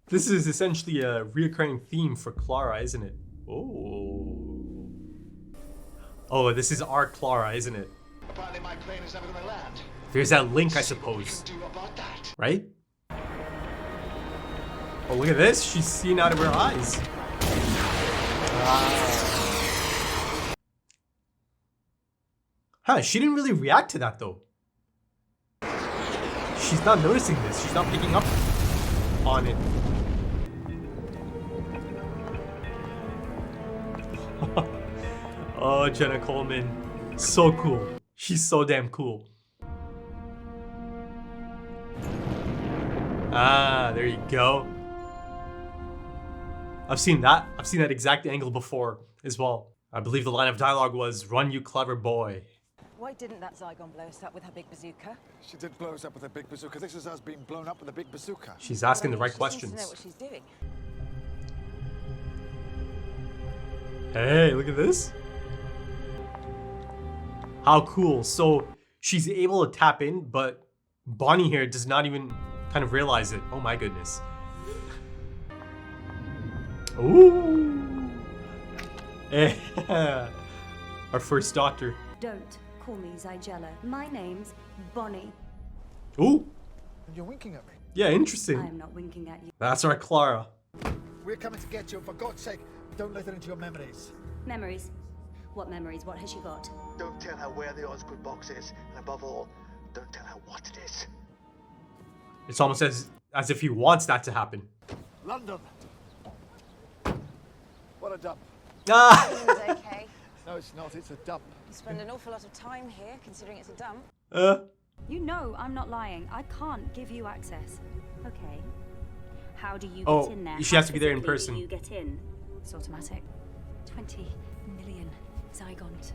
This is essentially a reoccurring theme for Clara, isn't it? Oh. Oh, this is our Clara, isn't it? Apparently my plane is never going to land. There's that link, I See what we suppose. can do about that. Right? Oh, look at this. She's seeing out of her eyes. Huh, she didn't really react to that, though. She's not noticing this. She's not picking up on it. Oh, Jenna Coleman. So cool. She's so damn cool. Ah, there you go. I've seen that. I've seen that exact angle before as well. I believe the line of dialogue was, "Run, you clever boy." Why didn't that Zygon blow us up with her big bazooka? She did blow us up with a big bazooka. This is us being blown up with a big bazooka. She's asking the right She questions. seems to know what she's doing. Hey, look at this. How cool. So she's able to tap in, but Bonnie here does not even kind of realize it. Oh my goodness. Ooh. Our first doctor. Don't call me Zygella. My name's Bonnie. Ooh. You're winking at me. Yeah, I interesting. am not winking at you. That's our Clara. We're coming to get you. For God's sake, don't let her into your memories. Memories? What memories? What has she got? Don't tell her where the Osgood box is. And above all, don't tell her what it is. It's almost as if he wants that to happen. London. What a dump. Ah. It's okay. No, it's not. It's a dump. You spend an awful lot of time here, considering it's a dump. You know I'm not lying. I can't give you access. Okay. How do you Oh, get in there? she has to be there in How person. physically do you get in? It's automatic. 20 million Zygons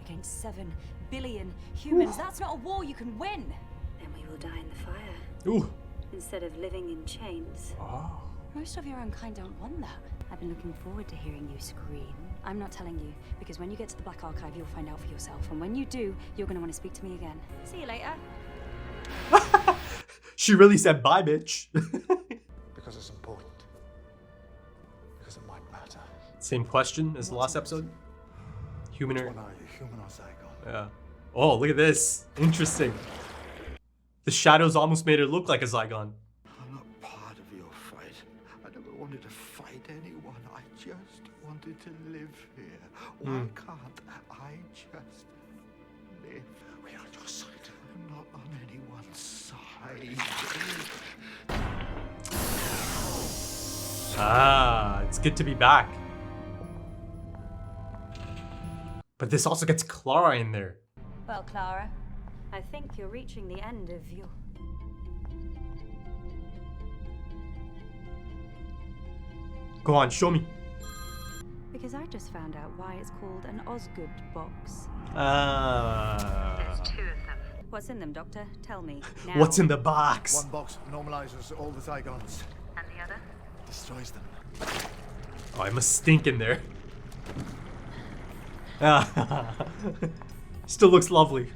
against 7 billion humans. That's not a war you can win. Then we will die in the fire. Ooh. Instead of living in chains. Oh. Most of your own kind don't want that. I've been looking forward to hearing you scream. I'm not telling you, because when you get to the Black Archive, you'll find out for yourself. And when you do, you're going to want to speak to me again. See you later. She really said bye, bitch. Because it's important. Because it might matter. Same question as the last episode. Human or... What are you, human or Zygon? Yeah. Oh, look at this. Interesting. The shadows almost made it look like a Zygon. I'm not part of your fight. I never wanted to fight anyone. I just wanted to live here. Why can't I just live? We're on your side. I'm not on anyone's side. Ah, it's good to be back. But this also gets Clara in there. Well, Clara, I think you're reaching the end of your... Go on, show me. Because I just found out why it's called an Osgood box. Ah. What's in them, Doctor? Tell me. Now. What's in the box? One box normalizes all the Zygons. And the other? Destroys them. Oh, I must stink in there. Ah. Still looks lovely.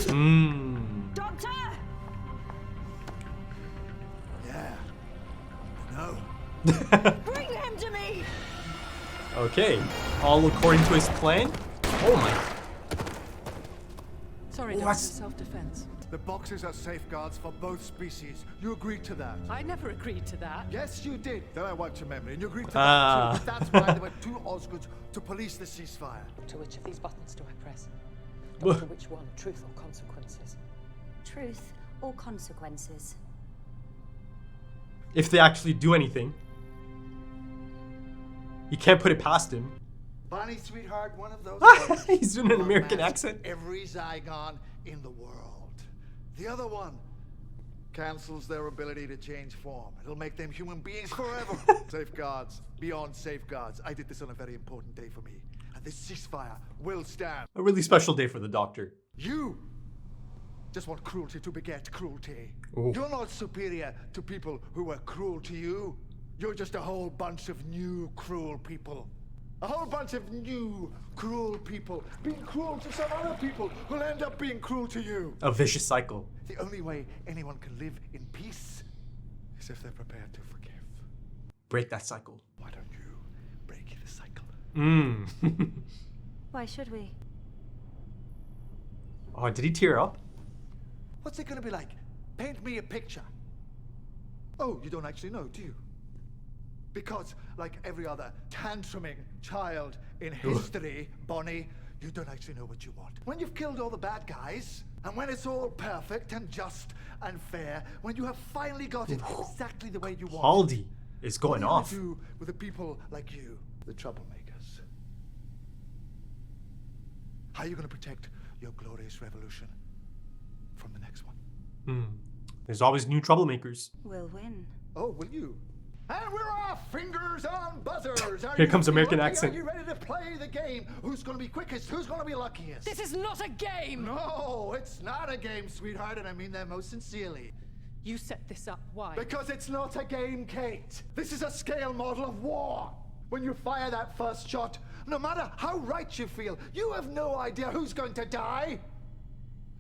Mmm. Doctor! Yeah. No. Bring him to me! Okay. All according to his plan? Oh my. Sorry, Oh, Doctor, that's- self-defense. The boxes are safeguards for both species. You agreed to that. I never agreed to that. Yes, you did. Then I wiped your memory, and you agreed to Ah. that too. That's why there were 2 Osgoods to police the ceasefire. To which of these buttons do I press? Wha- Doctor, which one? Truth or consequences? Truth or consequences? If they actually do anything. You can't put it past him. Bonnie, sweetheart, one of those. boys He's doing an will American unmask accent. Every Zygon in the world. The other one cancels their ability to change form. It'll make them human beings forever. Safeguards, beyond safeguards. I did this on a very important day for me. And this ceasefire will stand. A really special day for the Doctor. You just want cruelty to beget cruelty. Ooh. You're not superior to people who were cruel to you. You're just a whole bunch of new cruel people. A whole bunch of new cruel people being cruel to some other people who'll end up being cruel to you. A vicious cycle. The only way anyone can live in peace As if they're prepared to forgive. Break that cycle. Why don't you break the cycle? Why should we? Oh, did he tear up? What's it gonna be like? Paint me a picture. Oh, you don't actually know, do you? Because, like every other tantruming child in history, Bonnie, you don't actually know what you want. When you've killed all the bad guys, and when it's all perfect and just and fair, when you have finally got it exactly the way you want it, Capaldi is going what are you off. gonna do with the people like you, the troublemakers? How are you gonna protect your glorious revolution from the next one? There's always new troublemakers. We'll win. Oh, will you? And we're off! Fingers on buzzers! Are Here you comes American ready? accent. Are you ready to play the game? Who's gonna be quickest? Who's gonna be luckiest? This is not a game! No, it's not a game, sweetheart, and I mean that most sincerely. You set this up. Why? Because it's not a game, Kate. This is a scale model of war. When you fire that first shot, no matter how right you feel, you have no idea who's going to die.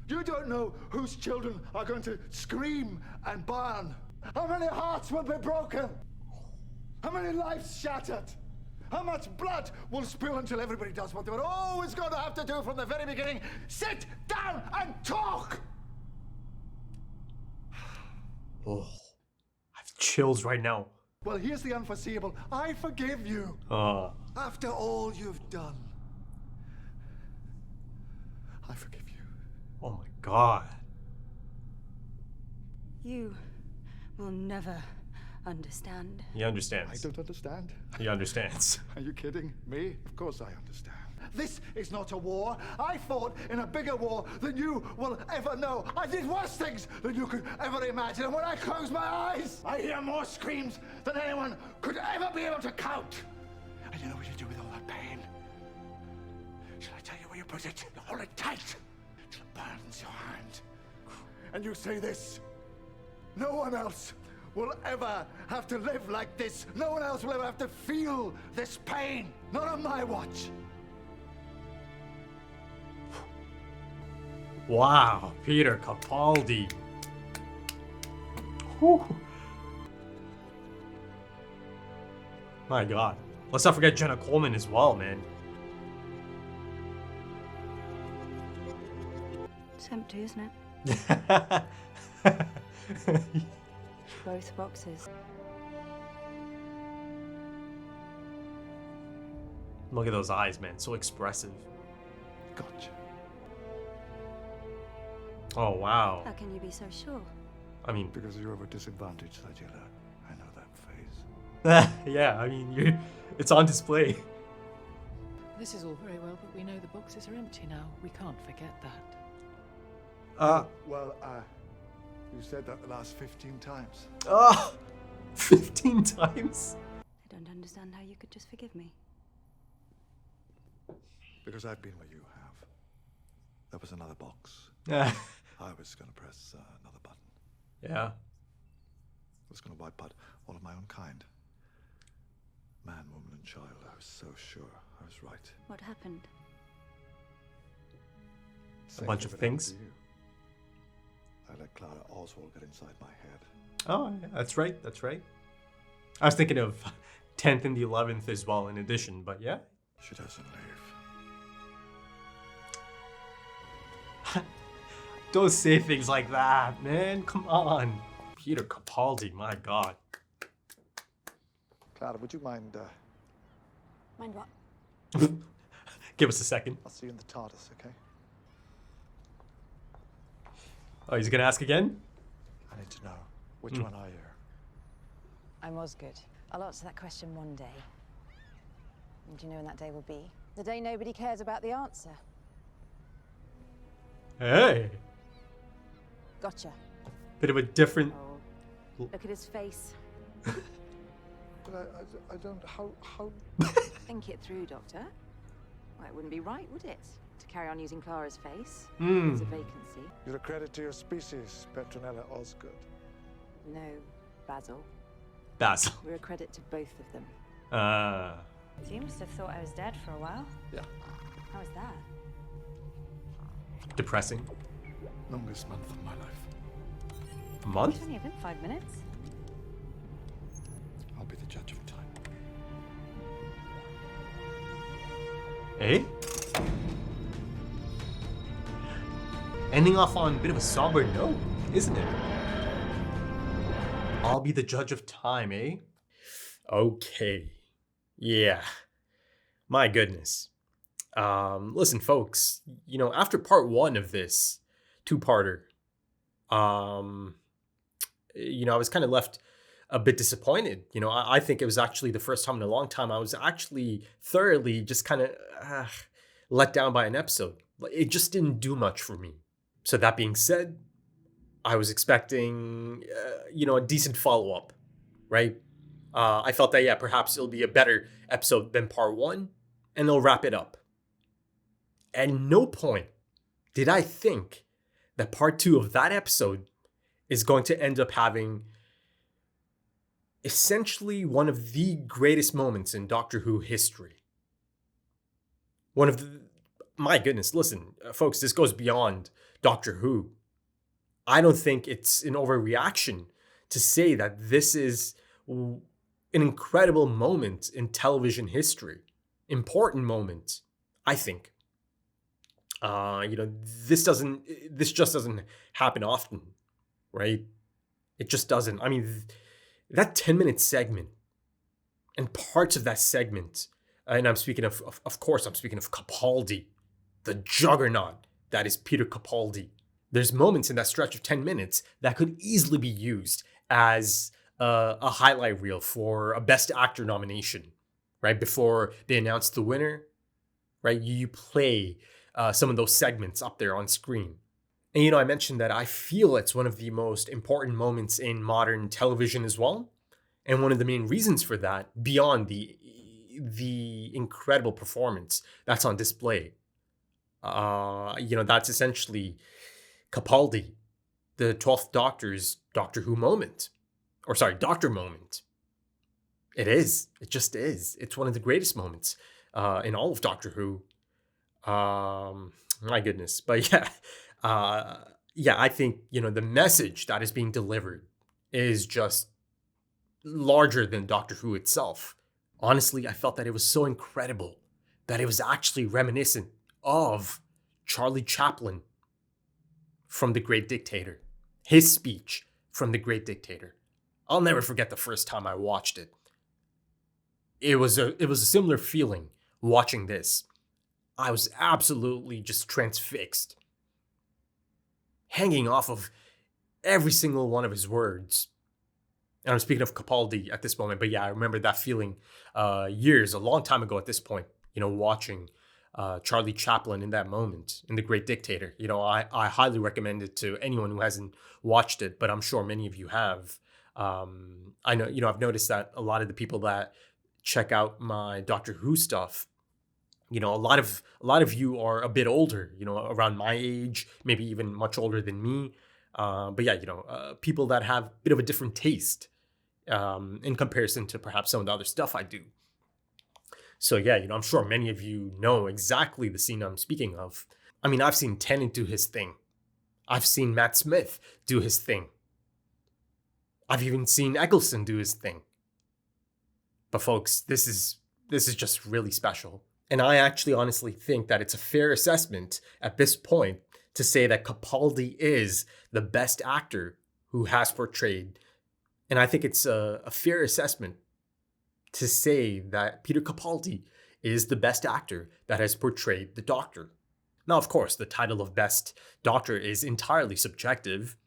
You don't know whose children are going to scream and burn. How many hearts will be broken? How many lives shattered? How much blood will spill until everybody does what they were always going to have to do from the very beginning? Sit down and talk! Oh, I have chills right now. Well, here's the unforeseeable. I forgive you. After all you've done, I forgive you. Oh my god. You will never understand. He I understands. don't understand. He understands. Are you kidding me? Of course I understand. This is not a war. I fought in a bigger war than you will ever know. I did worse things than you could ever imagine. And when I close my eyes, I hear more screams than anyone could ever be able to count. And you know what you do with all that pain? Shall I tell you where you put it? You hold it tight till it burns your hand. And you say this: no one else will ever have to live like this. No one else will ever have to feel this pain. Not on my watch. Wow, Peter Capaldi. Whew. My god. Let's not forget Jenna Coleman as well, man. It's empty, isn't it? Both boxes. Look at those eyes, man. So expressive. Gotcha. Oh, wow. How can you be so sure? I mean, Because you're of a disadvantage, Sajila. I know that phase. yeah, I mean, it's on display. This is all very well, but we know the boxes are empty now. We can't forget that. Well, you said that the last 15 times. 15 times? I don't understand how you could just forgive me. Because I've been where you have. There was another box. Yeah. I was going to press another button. Yeah. I was going to wipe out all of my own kind. Man, woman, and child. I was so sure I was right. What happened? A bunch of it things. happened to you. I let Clara Oswald get inside my head. Oh, yeah, that's right. That's right. I was thinking of 10th and the 11th as well in addition, but yeah. She doesn't leave. Don't say things like that, man. Come on. Peter Capaldi, my god. Clara, would you mind, Mind what? Give us a second. I'll see you in the TARDIS, okay? Oh, he's gonna ask again? I need to know, which one are you? I'm Osgood. I'll answer that question one day. And do you know when that day will be? The day nobody cares about the answer. Hey. Gotcha. Bit of a different... Oh, look at his face. But I don't, how... Think it through, Doctor. Well, it wouldn't be right, would it? To carry on using Clara's face. Hmm. There's a vacancy. You're a credit to your species, Petronella Osgood. No, Basil. Basil. We're a credit to both of them. Ah. So you must have thought I was dead for a while. Yeah. How was that? Longest month of my life. A month? It's only been 5 minutes. I'll be the judge of time. Eh? Ending off on a bit of a somber note, isn't it? I'll be the judge of time, eh? Okay. Yeah. My goodness. Listen, folks, after part one of this two-parter, I was kind of left a bit disappointed. I think it was actually the first time in a long time I was actually thoroughly just kind of let down by an episode. It just didn't do much for me. So that being said, I was expecting, a decent follow-up, right? I felt that, perhaps it'll be a better episode than part one, and they'll wrap it up. At no point did I think that part two of that episode is going to end up having essentially one of the greatest moments in Doctor Who history. My goodness, listen, folks, this goes beyond Doctor Who. I don't think it's an overreaction to say that this is an incredible moment in television history. Important moment, I think. This just doesn't happen often, right? It just doesn't. I mean, that 10-minute segment and parts of that segment, and I'm speaking of course, I'm speaking of Capaldi, the juggernaut that is Peter Capaldi. There's moments in that stretch of 10 minutes that could easily be used as a highlight reel for a Best Actor nomination, right? Before they announce the winner, right? You play some of those segments up there on screen. And, I mentioned that I feel it's one of the most important moments in modern television as well. And one of the main reasons for that, beyond the incredible performance that's on display, that's essentially Capaldi, the 12th Doctor's Doctor Who moment. Or sorry, Doctor moment. It is. It just is. It's one of the greatest moments in all of Doctor Who. My goodness. But I think, the message that is being delivered is just larger than Doctor Who itself. Honestly, I felt that it was so incredible that it was actually reminiscent of Charlie Chaplin from The Great Dictator. His speech from The Great Dictator. I'll never forget the first time I watched it. It was a similar feeling watching this. I was absolutely just transfixed. Hanging off of every single one of his words. And I'm speaking of Capaldi at this moment, but I remember that feeling a long time ago at this point, watching Charlie Chaplin in that moment, in The Great Dictator. I highly recommend it to anyone who hasn't watched it, but I'm sure many of you have. I know, I've noticed that a lot of the people that check out my Doctor Who stuff, a lot of you are a bit older, around my age, maybe even much older than me. But people that have a bit of a different taste in comparison to perhaps some of the other stuff I do. So I'm sure many of you know exactly the scene I'm speaking of. I mean, I've seen Tennant do his thing. I've seen Matt Smith do his thing. I've even seen Eccleston do his thing. But folks, this is just really special. And I actually honestly think that it's a fair assessment at this point to say that Capaldi is the best actor who has portrayed. And I think it's a fair assessment to say that Peter Capaldi is the best actor that has portrayed the Doctor. Now, of course, the title of Best Doctor is entirely subjective,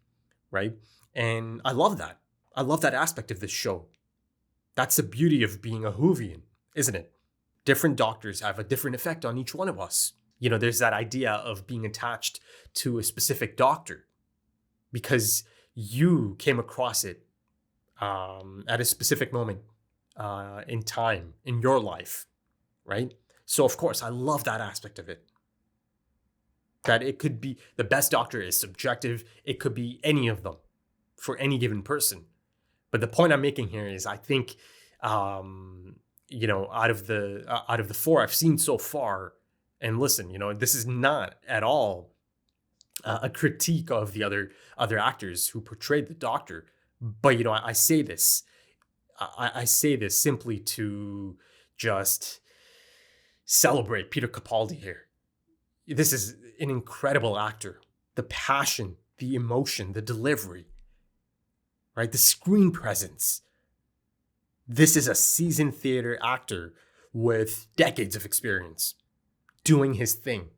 right? And I love that. I love that aspect of this show. That's the beauty of being a Whovian, isn't it? Different doctors have a different effect on each one of us. There's that idea of being attached to a specific doctor because you came across it at a specific moment in time in your life, right? So, of course, I love that aspect of it. That it could be the best doctor is subjective. It could be any of them for any given person. But the point I'm making here is I think, out of the four I've seen so far, and listen, this is not at all a critique of the other actors who portrayed the Doctor. But, I say this I say this simply to just celebrate Peter Capaldi here. This is an incredible actor. The passion, the emotion, the delivery, right? The screen presence. This is a seasoned theater actor with decades of experience doing his thing.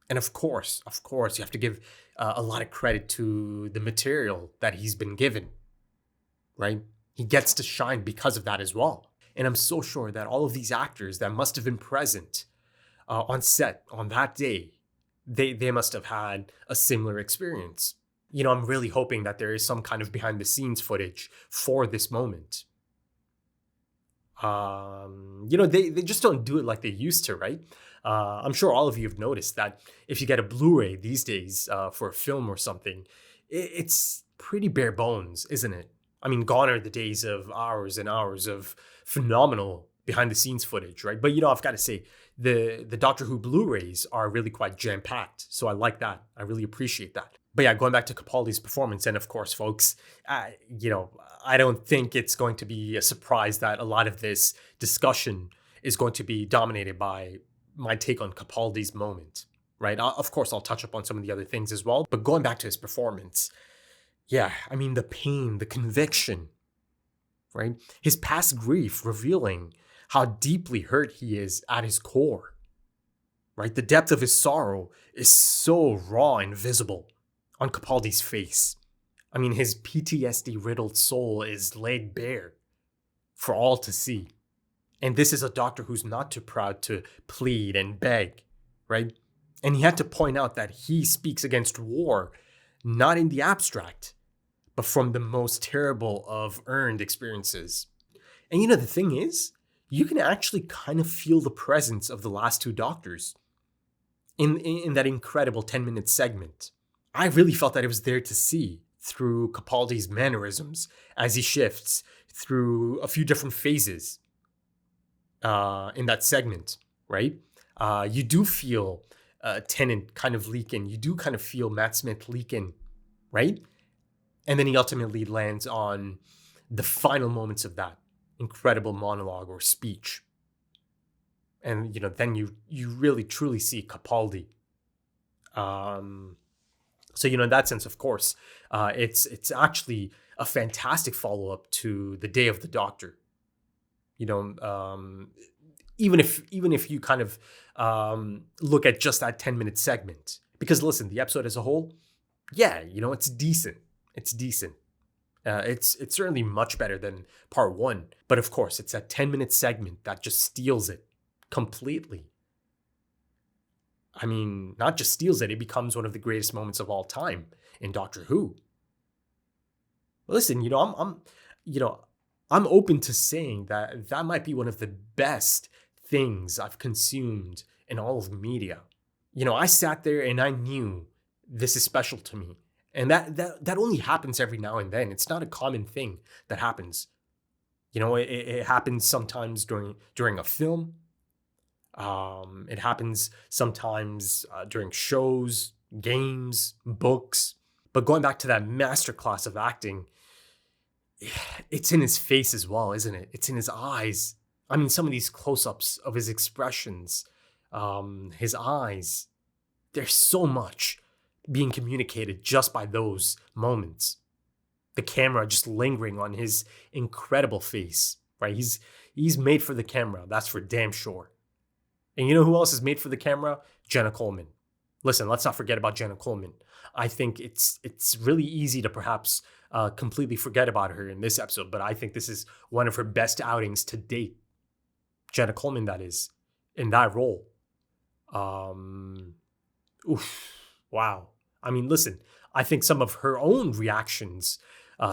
And of course, you have to give a lot of credit to the material that he's been given, right? He gets to shine because of that as well. And I'm so sure that all of these actors that must have been present on set on that day, they must have had a similar experience. I'm really hoping that there is some kind of behind the scenes footage for this moment. They just don't do it like they used to, right? I'm sure all of you have noticed that if you get a Blu-ray these days for a film or something, it's pretty bare bones, isn't it? I mean, gone are the days of hours and hours of phenomenal behind the scenes footage, right? But I've got to say, the Doctor Who Blu-rays are really quite jam-packed. So I like that. I really appreciate that. But yeah, going back to Capaldi's performance, and of course, folks, I don't think it's going to be a surprise that a lot of this discussion is going to be dominated by my take on Capaldi's moment, right? Of course, I'll touch upon some of the other things as well. But going back to his performance, yeah, I mean, the pain, the conviction, right? His past grief revealing how deeply hurt he is at his core, right? The depth of his sorrow is so raw and visible on Capaldi's face. I mean, his PTSD-riddled soul is laid bare for all to see. And this is a doctor who's not too proud to plead and beg, right? And he had to point out that he speaks against war, not in the abstract, but from the most terrible of earned experiences. And the thing is, you can actually kind of feel the presence of the last two doctors in that incredible 10-minute segment. I really felt that it was there to see through Capaldi's mannerisms as he shifts through a few different phases in that segment, right? You do feel Tennant kind of leaking. You do kind of feel Matt Smith leaking, right? And then he ultimately lands on the final moments of that incredible monologue or speech. And, then you really truly see Capaldi. So, in that sense, of course, it's actually a fantastic follow-up to The Day of the Doctor. Even if you kind of look at just that 10-minute segment. Because listen, the episode as a whole, yeah, it's decent. It's decent. It's certainly much better than part one. But of course, it's that 10-minute segment that just steals it completely. I mean, not just steals it, it becomes one of the greatest moments of all time in Doctor Who. Listen, I'm open to saying that might be one of the best things I've consumed in all of media. I sat there and I knew this is special to me. And that only happens every now and then. It's not a common thing that happens. It happens sometimes during a film. It happens sometimes during shows, games, books. But going back to that masterclass of acting, it's in his face as well, isn't it? It's in his eyes. I mean, some of these close-ups of his expressions, his eyes, there's so much being communicated just by those moments. The camera just lingering on his incredible face, right? He's made for the camera, that's for damn sure. And you know who else is made for the camera? Jenna Coleman. Listen, let's not forget about Jenna Coleman. I think it's really easy to perhaps completely forget about her in this episode, but I think this is one of her best outings to date. Jenna Coleman, that is, in that role. Wow. I mean, listen, I think some of her own reactions,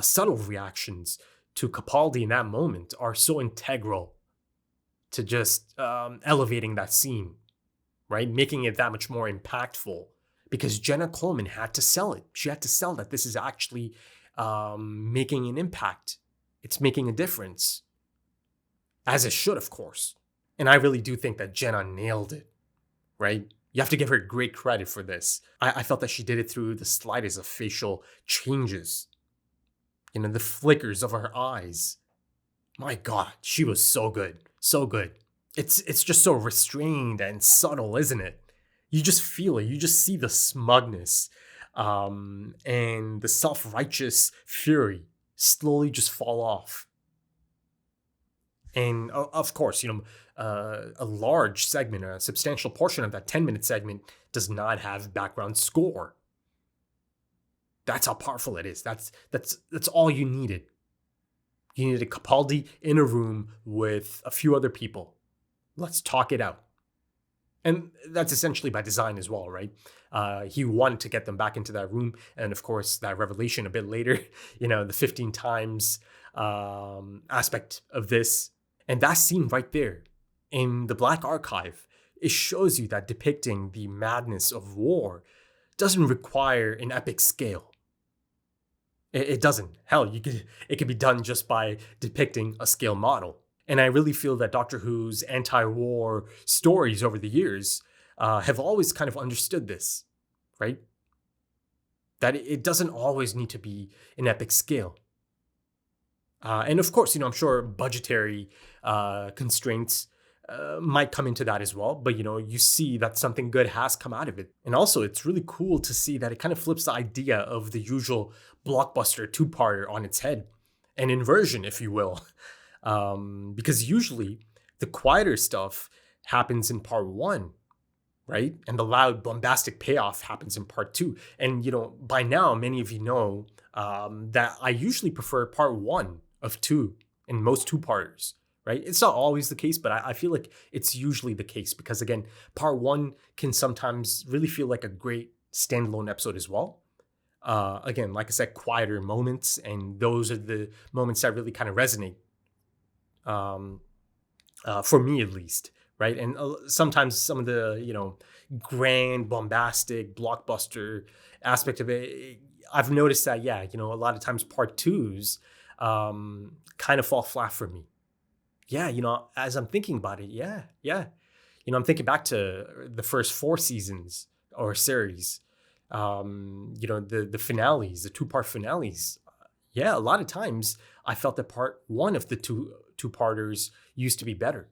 subtle reactions to Capaldi in that moment are so integral to just elevating that scene, right? Making it that much more impactful because Jenna Coleman had to sell it. She had to sell that this is actually making an impact. It's making a difference. As it should, of course. And I really do think that Jenna nailed it, right? You have to give her great credit for this. I felt that she did it through the slightest of facial changes. The flickers of her eyes. My God, she was so good. So good. It's just so restrained and subtle, isn't it? You just feel it. You just see the smugness and the self-righteous fury slowly just fall off. And of course, a large segment, a substantial portion of that 10-minute segment does not have background score. That's how powerful it is. That's all you needed. You needed Capaldi in a room with a few other people. Let's talk it out. And that's essentially by design as well, right? He wanted to get them back into that room. And of course, that revelation a bit later, the 15 times aspect of this. And that scene right there in the Black Archive, it shows you that depicting the madness of war doesn't require an epic scale. It doesn't. Hell, it could be done just by depicting a scale model. And I really feel that Doctor Who's anti-war stories over the years have always kind of understood this, right? That it doesn't always need to be an epic scale. And of course, I'm sure budgetary constraints might come into that as well. But, you see that something good has come out of it. And also, it's really cool to see that it kind of flips the idea of the usual blockbuster two-parter on its head. An inversion, if you will. Because usually the quieter stuff happens in part 1, right? And the loud bombastic payoff happens in part 2. And, by now, many of you know that I usually prefer part 1 of 2 in most two-parters, right? It's not always the case, but I feel like it's usually the case because, again, part 1 can sometimes really feel like a great standalone episode as well. Again, like I said, quieter moments, and those are the moments that really kind of resonate. For me at least, right? And sometimes some of the, grand, bombastic, blockbuster aspect of it, I've noticed that, a lot of times part 2s kind of fall flat for me. Yeah, as I'm thinking about it, yeah. I'm thinking back to the first 4 seasons or series, the finales, the 2-part finales. Yeah, a lot of times I felt that part 1 of the two-parters used to be better.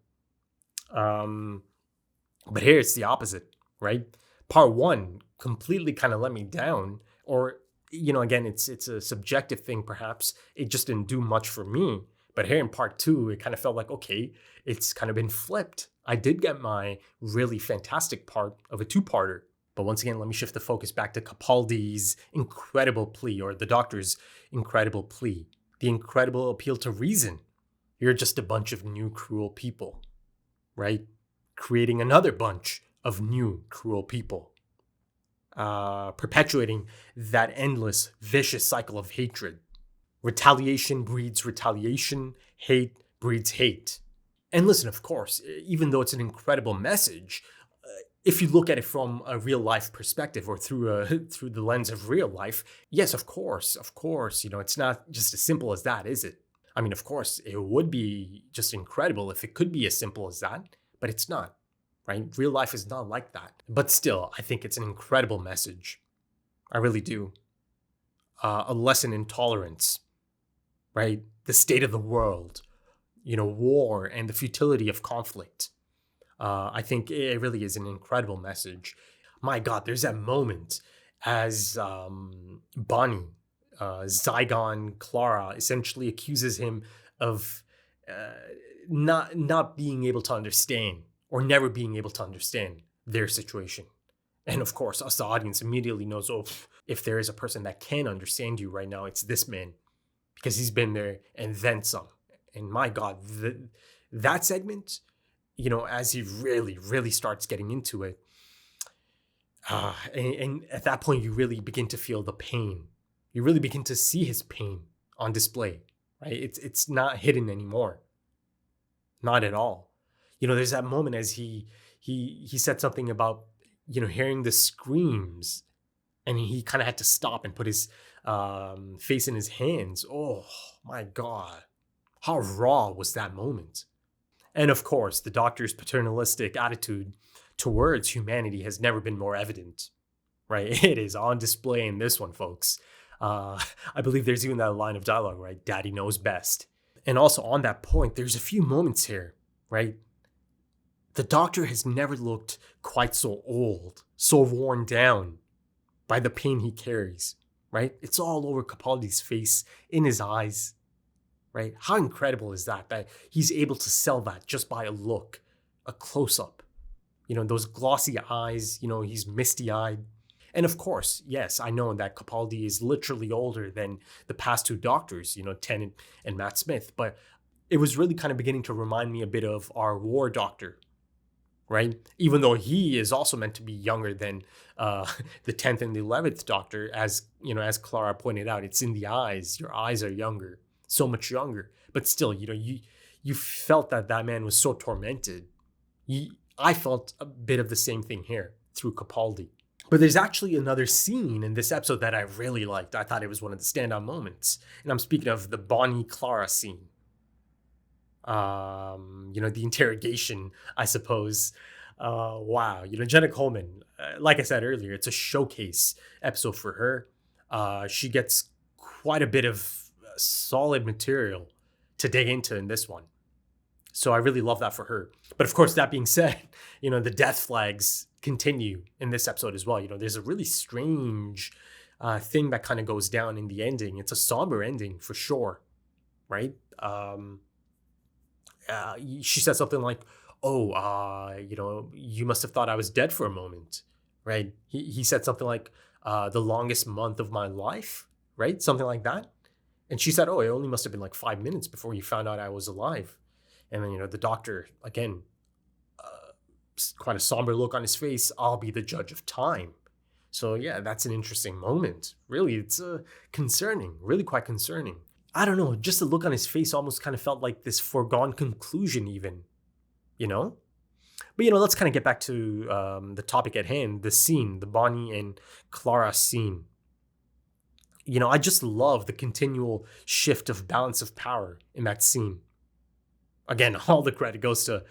But here it's the opposite, right? Part 1 completely kind of let me down, or, again, it's a subjective thing perhaps. It just didn't do much for me. But here in part 2, it kind of felt like, okay, it's kind of been flipped. I did get my really fantastic part of a 2-parter. But once again, let me shift the focus back to Capaldi's incredible plea, or the Doctor's incredible plea. The incredible appeal to reason. You're just a bunch of new cruel people, right? Creating another bunch of new cruel people. Perpetuating that endless, vicious cycle of hatred. Retaliation breeds retaliation. Hate breeds hate. And listen, of course, even though it's an incredible message, if you look at it from a real life perspective or through the lens of real life, yes, of course, it's not just as simple as that, is it? I mean, of course, it would be just incredible if it could be as simple as that, but it's not, right? Real life is not like that. But still, I think it's an incredible message. I really do. A lesson in tolerance, right? The state of the world, war and the futility of conflict. I think it really is an incredible message. My God, there's that moment as Bonnie, Zygon Clara, essentially accuses him of not being able to understand, or never being able to understand their situation. And of course, us, the audience, immediately knows, if there is a person that can understand you right now, it's this man, because he's been there and then some. And my God, that segment, as he really, really starts getting into it, and at that point, you really begin to feel the pain. You really begin to see his pain on display, right? It's not hidden anymore. Not at all. There's that moment as he said something about, hearing the screams, and he kind of had to stop and put his face in his hands. Oh, my God. How raw was that moment? And of course, the Doctor's paternalistic attitude towards humanity has never been more evident, right? It is on display in this one, folks. I believe there's even that line of dialogue, right? Daddy knows best. And also on that point, there's a few moments here, right? The Doctor has never looked quite so old, so worn down by the pain he carries, right? It's all over Capaldi's face, in his eyes, right? How incredible is that he's able to sell that just by a look, a close-up. Those glossy eyes, he's misty-eyed. And of course, yes, I know that Capaldi is literally older than the past two Doctors, Tennant and Matt Smith, but it was really kind of beginning to remind me a bit of our War Doctor, right? Even though he is also meant to be younger than the 10th and the 11th Doctor, as Clara pointed out, it's in the eyes. Your eyes are younger, so much younger. But still, you felt that man was so tormented. I felt a bit of the same thing here through Capaldi. But there's actually another scene in this episode that I really liked. I thought it was one of the standout moments. And I'm speaking of the Bonnie Clara scene. The interrogation, I suppose. Wow. Jenna Coleman, like I said earlier, it's a showcase episode for her. She gets quite a bit of solid material to dig into in this one. So I really love that for her. But of course, that being said, the death flags continue in this episode as well. There's a really strange thing that kind of goes down in the ending. It's a somber ending for sure, right? She said something like, you must have thought I was dead for a moment, right? He said something like, the longest month of my life, right? Something like that. And she said, it only must have been like 5 minutes before you found out I was alive. And then, the Doctor, again, quite a somber look on his face. I'll be the judge of time. So yeah, that's an interesting moment. Really, it's concerning, really quite concerning. I don't know, just the look on his face almost kind of felt like this foregone conclusion even, But, let's kind of get back to the topic at hand, the scene, the Bonnie and Clara scene. I just love the continual shift of balance of power in that scene. Again, all the credit goes to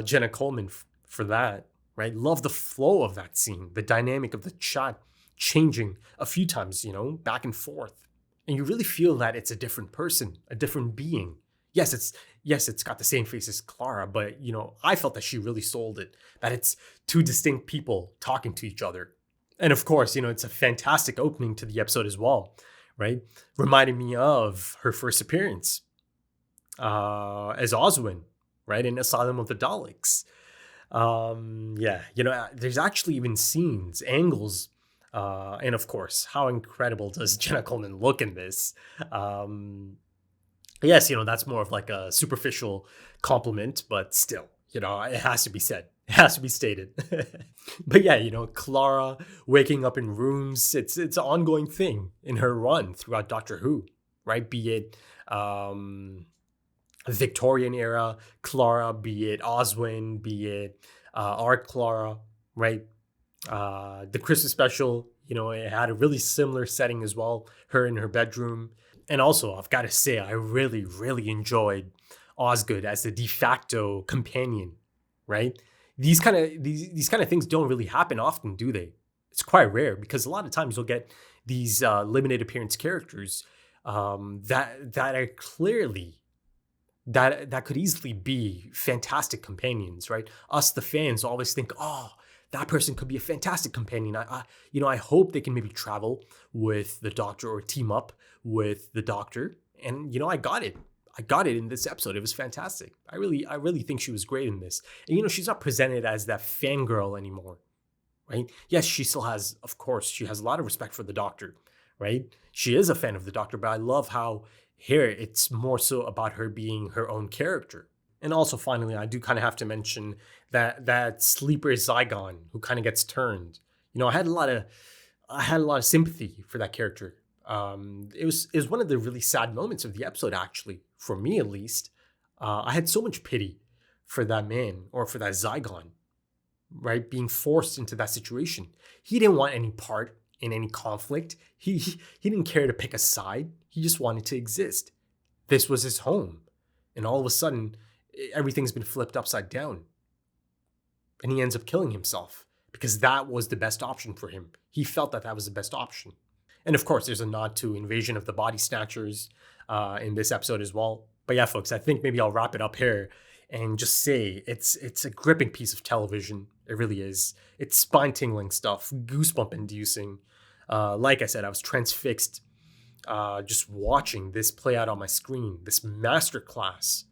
Jenna Coleman for that, right? Love the flow of that scene, the dynamic of the shot changing a few times, back and forth. And you really feel that it's a different person, a different being. Yes, it's got the same face as Clara, but, I felt that she really sold it, that it's two distinct people talking to each other. And of course, it's a fantastic opening to the episode as well, right? Reminding me of her first appearance as Oswin, right? In Asylum of the Daleks. There's actually even scenes, angles, and of course, how incredible does Jenna Coleman look in this? Yes, that's more of like a superficial compliment, but still, it has to be said. It has to be stated. But yeah, Clara waking up in rooms, it's an ongoing thing in her run throughout Doctor Who, right? Be it Victorian era Clara, be it Oswin, be it Art Clara, right? The Christmas special, it had a really similar setting as well, her in her bedroom. And also, I've got to say, I really, really enjoyed Osgood as the de facto companion, right? These kind of things don't really happen often, do they? It's quite rare because a lot of times you'll get these limited appearance characters that are clearly that could easily be fantastic companions, right? Us, the fans, always think, that person could be a fantastic companion. I hope they can maybe travel with the Doctor or team up with the Doctor. And, I got it. I got it in this episode. It was fantastic. I really think she was great in this. And, she's not presented as that fangirl anymore, right? Yes, she still has, of course, she has a lot of respect for the Doctor, right? She is a fan of the Doctor, but I love how here it's more so about her being her own character. And also, finally, I do kind of have to mention that sleeper Zygon who kind of gets turned. I had a lot of sympathy for that character. It was one of the really sad moments of the episode, actually, for me at least. I had so much pity for that man, or for that Zygon, right? Being forced into that situation. He didn't want any part in any conflict. He didn't care to pick a side. He just wanted to exist. This was his home. And all of a sudden, everything's been flipped upside down. And he ends up killing himself because that was the best option for him. He felt that was the best option. And of course, there's a nod to Invasion of the Body Snatchers in this episode as well. But yeah, folks, I think maybe I'll wrap it up here and just say it's a gripping piece of television. It really is. It's spine-tingling stuff, goosebump-inducing. Like I said, I was transfixed just watching this play out on my screen, this masterclass.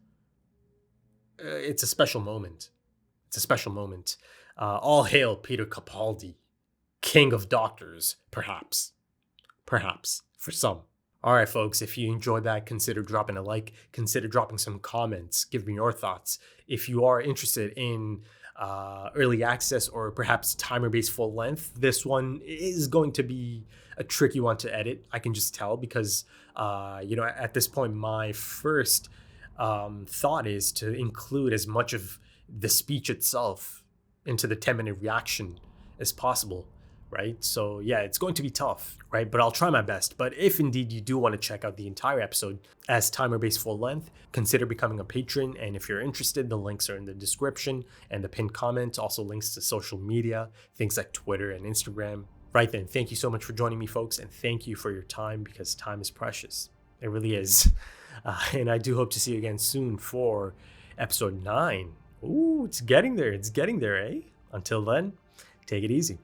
It's a special moment. It's a special moment. All hail Peter Capaldi, king of doctors, perhaps. Perhaps, for some. All right, folks, if you enjoyed that, consider dropping a like, consider dropping some comments, give me your thoughts. If you are interested in early access or perhaps timer-based full length, this one is going to be a tricky one to edit. I can just tell because, at this point, my first thought is to include as much of the speech itself into the 10-minute reaction as possible. Right? So yeah, it's going to be tough, right? But I'll try my best. But if indeed you do want to check out the entire episode as timer-based full length, consider becoming a patron. And if you're interested, the links are in the description and the pinned comment, also links to social media, things like Twitter and Instagram. Right then, thank you so much for joining me, folks. And thank you for your time because time is precious. It really is. And I do hope to see you again soon for episode 9. Ooh, it's getting there. It's getting there, eh? Until then, take it easy.